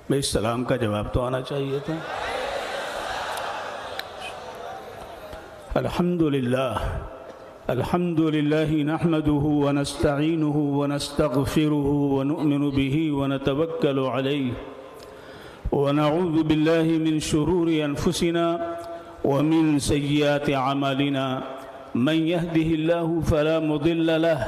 بھائی سلام کا جواب تو آنا چاہیے تھا. الحمد للہ نحمده ونستعینه ونستغفره ونؤمن به ونتوکل علیہ ونعوذ باللہ من شرور انفسنا ومن سیئات اعمالنا من يهده الله فلا مضل له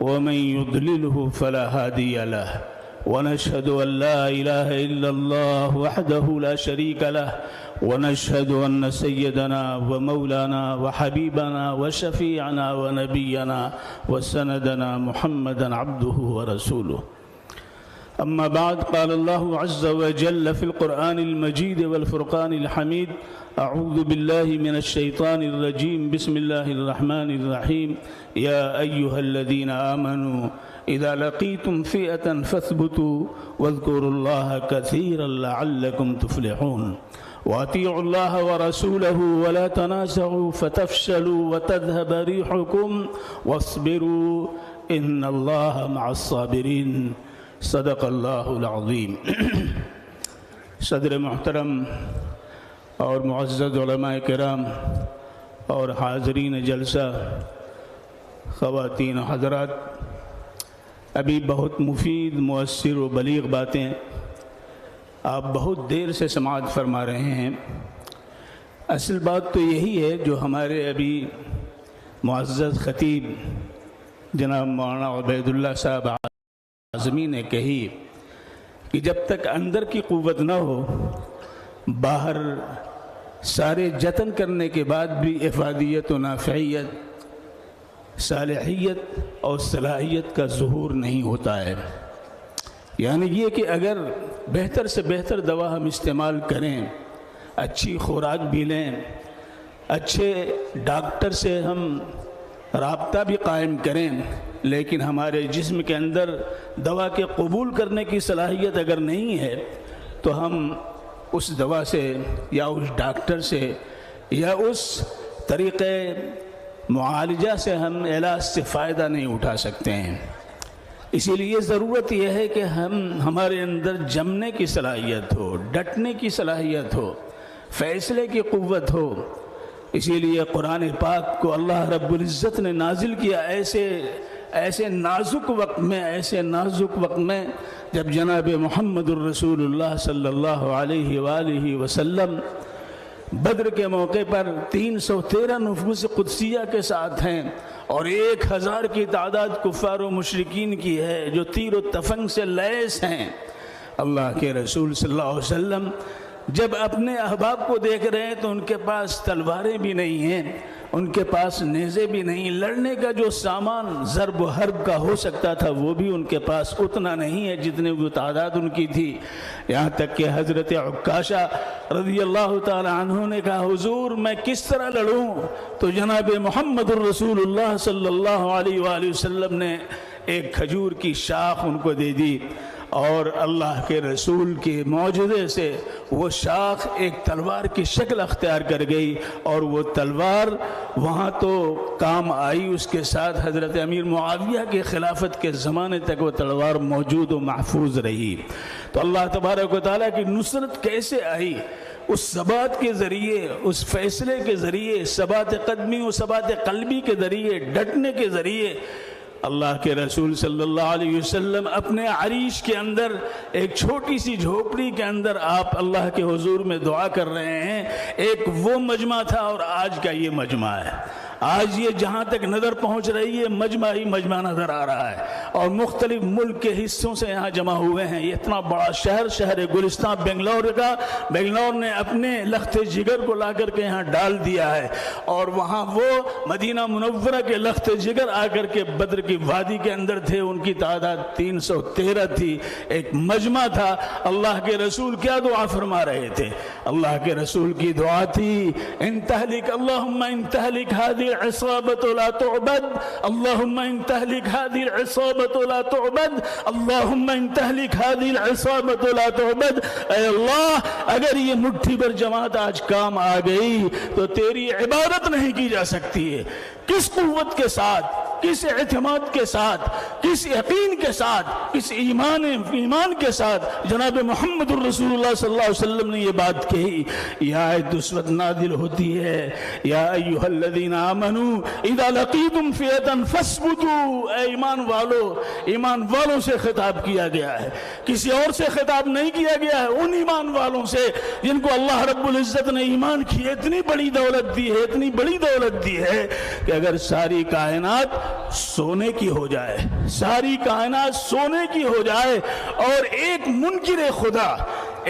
ومن يضلله فلا هادي له ونشهد أن لا إله إلا الله وحده لا شريك له ونشهد أن سيدنا ومولانا وحبيبنا وشفيعنا ونبينا وسندنا محمدا عبده ورسوله. أما بعد، قال الله عز وجل في القرآن المجيد والفرقان الحميد: أعوذ بالله من الشيطان الرجيم، بسم الله الرحمن الرحيم. يا أيها الذين آمنوا إذا لقيتم فئة فاثبتوا واذكروا الله كثيرا لعلكم تفلحون وأطيعوا الله ورسوله ولا تنازعوا فتفشلوا وتذهب ريحكم واصبروا إن الله مع الصابرين. صدق اللہ العظیم. صدر محترم اور معزز علماء کرام اور حاضرین جلسہ، خواتین و حضرات، ابھی بہت مفید، مؤثر و بلیغ باتیں آپ بہت دیر سے سماعت فرما رہے ہیں. اصل بات تو یہی ہے جو ہمارے ابھی معزز خطیب جناب مولانا عبید اللہ صاحب اعظمی نے کہی کہ جب تک اندر کی قوت نہ ہو، باہر سارے جتن کرنے کے بعد بھی افادیت و نافعیت، صالحیت اور صلاحیت کا ظہور نہیں ہوتا ہے. یعنی یہ کہ اگر بہتر سے بہتر دوا ہم استعمال کریں، اچھی خوراک بھی لیں، اچھے ڈاکٹر سے ہم رابطہ بھی قائم کریں، لیکن ہمارے جسم کے اندر دوا کے قبول کرنے کی صلاحیت اگر نہیں ہے تو ہم اس دوا سے یا اس ڈاکٹر سے یا اس طریقے معالجہ سے ہم علاج سے فائدہ نہیں اٹھا سکتے ہیں. اسی لیے ضرورت یہ ہے کہ ہمارے اندر جمنے کی صلاحیت ہو، ڈٹنے کی صلاحیت ہو، فیصلے کی قوت ہو. اسی لیے قرآن پاک کو اللہ رب العزت نے نازل کیا ایسے نازک وقت میں جب جناب محمد الرسول اللہ صلی اللہ علیہ وآلہ وسلم بدر کے موقع پر 313 نفوس قدسیہ کے ساتھ ہیں اور 1000 کی تعداد کفار و مشرکین کی ہے جو تیر و تفنگ سے لیس ہیں. اللہ کے رسول صلی اللہ علیہ وسلم جب اپنے احباب کو دیکھ رہے ہیں تو ان کے پاس تلواریں بھی نہیں ہیں، ان کے پاس نیزے بھی نہیں، لڑنے کا جو سامان ضرب و حرب کا ہو سکتا تھا وہ بھی ان کے پاس اتنا نہیں ہے جتنے وہ تعداد ان کی تھی. یہاں تک کہ حضرت عکاشہ رضی اللہ تعالی عنہ نے کہا حضور میں کس طرح لڑوں؟ تو جناب محمد الرسول اللہ صلی اللہ علیہ وآلہ وسلم نے ایک کھجور کی شاخ ان کو دے دی اور اللہ کے رسول کے معجزے سے وہ شاخ ایک تلوار کی شکل اختیار کر گئی اور وہ تلوار وہاں تو کام آئی، اس کے ساتھ حضرت امیر معاویہ کے خلافت کے زمانے تک وہ تلوار موجود و محفوظ رہی. تو اللہ تبارک و تعالیٰ کی نصرت کیسے آئی؟ اس ثبات کے ذریعے، اس فیصلے کے ذریعے، ثبات قدمی و ثبات قلبی کے ذریعے، ڈٹنے کے ذریعے. اللہ کے رسول صلی اللہ علیہ وسلم اپنے عریش کے اندر ایک چھوٹی سی جھوپڑی کے اندر آپ اللہ کے حضور میں دعا کر رہے ہیں. ایک وہ مجمع تھا اور آج کا یہ مجمع ہے. آج یہ جہاں تک نظر پہنچ رہی ہے مجمع ہی مجمع نظر آ رہا ہے اور مختلف ملک کے حصوں سے یہاں جمع ہوئے ہیں. یہ اتنا بڑا شہر گلستان بنگلور کا، بنگلور نے اپنے لخت جگر کو لا کر کے یہاں ڈال دیا ہے اور وہاں وہ مدینہ منورہ کے لخت جگر آ کر کے بدر کی وادی کے اندر تھے. ان کی تعداد 313 تھی. ایک مجمع تھا. اللہ کے رسول کیا دعا فرما رہے تھے؟ اللہ کے رسول کی دعا تھی ان تہلک اللہم ان تہلک هذه العصابة لا تعبد اللهم ان تهلك هذه العصابة لا تعبد اللهم ان تهلك هذه العصابة لا تعبد. اے اللہ اگر یہ مٹھی پر جماعت آج کام آ گئی تو تیری عبادت نہیں کی جا سکتی ہے. کس قوت کے ساتھ، کس اعتماد کے ساتھ، کس یقین کے ساتھ، کس ایمان کے ساتھ جناب محمد الرسول اللہ صلی اللہ علیہ وسلم نے یہ بات کہی. یہ آیت اس وقت نازل ہوتی ہے، یا ایھا الذین آمنوا اذا لقیتم فئۃ فاثبتوا. اے ایمان والوں سے خطاب کیا گیا ہے، کسی اور سے خطاب نہیں کیا گیا ہے. ان ایمان والوں سے جن کو اللہ رب العزت نے ایمان کی اتنی بڑی دولت دی ہے، اتنی بڑی دولت دی ہے کہ اگر ساری کائنات سونے کی ہو جائے، ساری کائنات سونے کی ہو جائے، اور ایک منکر خدا،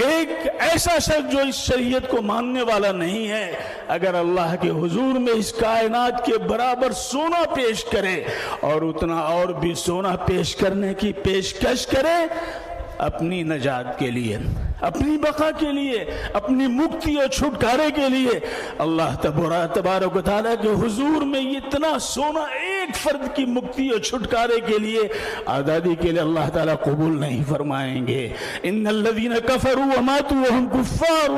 ایک ایسا شخص جو اس شریعت کو ماننے والا نہیں ہے، اگر اللہ کے حضور میں اس کائنات کے برابر سونا پیش کرے اور اتنا اور بھی سونا پیش کرنے کی پیشکش کرے اپنی نجات کے لیے، اپنی بقا کے لیے، اپنی مکتی اور چھٹکارے کے لیے، اللہ تبارک و تعالیٰ کے حضور میں اتنا سونا ایک فرد کی مکتی اور چھٹکارے کے لیے، آزادی کے لیے اللہ تعالیٰ قبول نہیں فرمائیں گے. ان الذین کفروا وماتوا وهم کفار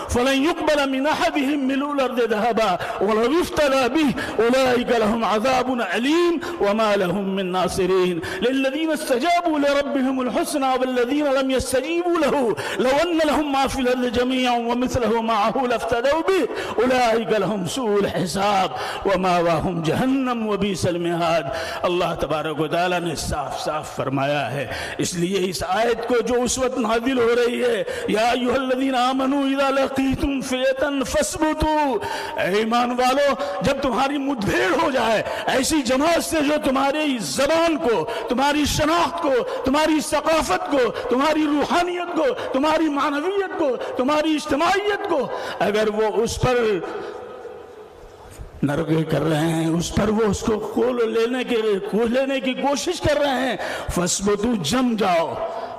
فلن يقبل من احدهم ملء الارض ذهبا ولو افتدى به اولئک لهم عذاب علیم وما لهم من ناصرین. للذین استجابوا لربهم الحسنى والذین لم يستجیبوا له لو ان لهم ما في الارض جميعا ومثله معه لافتدوا به اولئک لهم سوء الحساب ومأواهم جہنم وبئس المہاد. اللہ تبارک و تعالیٰ نے صاف صاف فرمایا ہے. اس لیے اس آیت کو جو اس وقت نازل ہو رہی ہے، یا ایھا الذین آمنوا اذا لقیتم فئۃ فاثبتوا، اے ایمان والو جب تمہاری مدبھیڑ ہو جائے ایسی جماعت سے جو تمہاری زبان کو، تمہاری شناخت کو، تمہاری ثقافت کو، تمہاری روحانیت کو، تمہاری معنویت کو، تمہاری اجتماعیت کو، اگر وہ اس پر نرگے کر رہے ہیں، اس پر وہ اس کو کھول لینے کی کوشش کر رہے ہیں، فَاثْبُتُوا، جم جاؤ،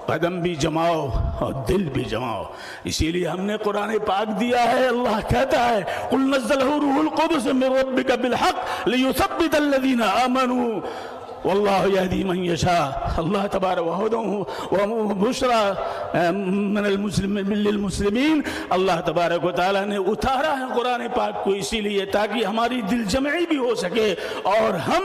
قدم بھی جماؤ اور دل بھی جماؤ. اسی لیے ہم نے قرآن پاک دیا ہے. اللہ کہتا ہے قُلْ نَزَّلَهُ رُوحُ الْقُدُسُ مِنْ رَبِّكَ بِالْحَقِّ لِيُثَبِّتَ الَّذِينَ آمَنُوا واللہ یہدی من یشاء. اللہ تبارک وبشرى من للمسلمین. اللہ تبارک و تعالیٰ نے اتارا ہے قرآن پاک کو اسی لیے تاکہ ہماری دل جمعی بھی ہو سکے اور ہم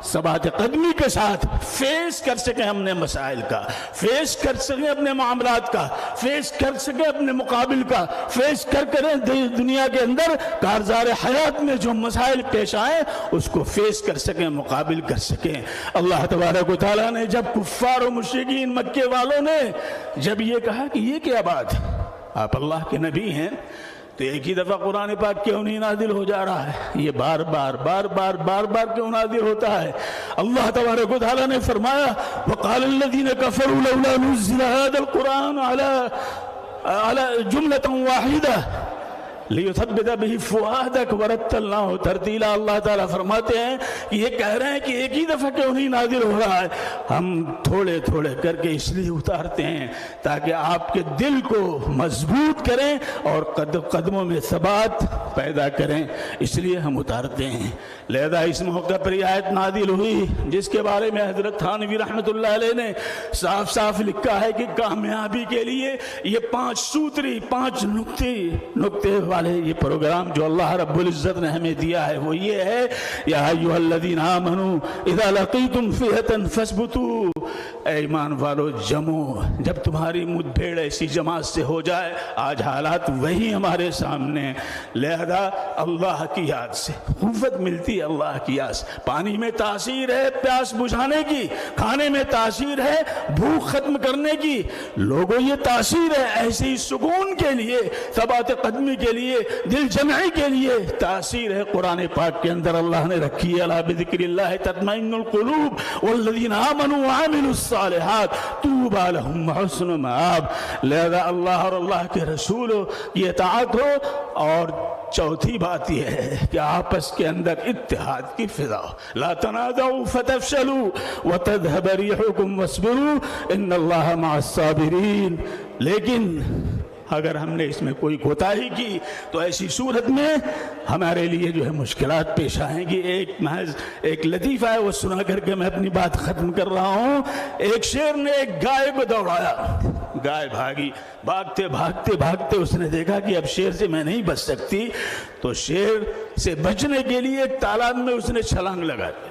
ثبات قدمی کے ساتھ فیس کر سکیں اپنے مسائل کا، فیس کر سکیں اپنے معاملات کا، فیس کر سکیں اپنے مقابل کا، فیس کریں دنیا کے اندر کارزار حیات میں جو مسائل پیش آئیں اس کو فیس کر سکیں، مقابل کر سکیں. اللہ تبارک و تعالیٰ نے جب کفار و مشرکین مکے والوں نے جب یہ کہا کہ یہ کیا بات، آپ اللہ کے نبی ہیں، تو ایک ہی دفعہ قرآن پاک کیوں نہیں نازل ہو جا رہا ہے؟ یہ بار بار کیوں نازل ہوتا ہے؟ اللہ تبارک و تعالیٰ نے فرمایا وقال الذین کفروا لولا نزل هذا القرآن على جملة واحدة لِيُثَبِّتَ بِهِ فُؤَادَكَ وَرَتَّلْنَاهُ تَرْتِيلًا. اللہ تعالیٰ فرماتے ہیں کہ یہ کہہ رہے ہیں کہ ایک ہی دفعہ کیوں نہیں نازل ہو رہا ہے؟ ہم تھوڑے تھوڑے کر کے اس لیے اتارتے ہیں تاکہ آپ کے دل کو مضبوط کریں اور قدموں میں ثبات پیدا کریں، اس لیے ہم اتارتے ہیں. لہذا اس موقع پر یہ آیت نازل ہوئی جس کے بارے میں حضرت تھانوی رحمۃ اللہ علیہ نے صاف صاف لکھا ہے کہ کامیابی کے لیے یہ 5 سوتری 5 نقطے والے یہ پروگرام جو اللہ رب العزت نے ہمیں دیا ہے وہ یہ ہے یا ایھا الذین آمنوا اذا لقیتم فئۃ فاثبتوا. اے ایمان والو جمو، جب تمہاری مدبھیڑ ایسی جماعت سے ہو جائے، آج حالات وہی ہمارے سامنے. لہذا اللہ کی یاد سے قوت ملتی ہے، اللہ کی یاد سے. پانی میں تاثیر ہے پیاس بجھانے کی، کھانے میں تاثیر ہے بھوک ختم کرنے کی، لوگوں یہ تاثیر ہے ایسے ہی سکون کے لیے، ثبات قدمی کے لیے، دل جمعی کے لیے تاثیر ہے قرآن پاک کے اندر اللہ نے رکھی ہے. الا بذکر اللہ تطمئن القلوب والذین آمنوا وعملوا الصالحات طوبی لهم وحسن مآب. لہذا اللہ اور اللہ کے رسول کی اطاعت ہو. اور چوتھی بات یہ ہے کہ آپس کے اندر اتحاد کی فضا ہو. لا تنازعوا فتفشلوا وتذهب ريحكم واصبروا ان اللہ مع الصابرین. لیکن اگر ہم نے اس میں کوئی کوتاہی کی تو ایسی صورت میں ہمارے لیے جو ہے مشکلات پیش آئیں گی. ایک لطیفہ ہے وہ سنا کر کے میں اپنی بات ختم کر رہا ہوں. ایک شیر نے ایک گائے کو دوڑایا، گائے بھاگی، بھاگتے اس نے دیکھا کہ اب شیر سے میں نہیں بچ سکتی، تو شیر سے بچنے کے لیے ایک تالاب میں اس نے چھلانگ لگا دی.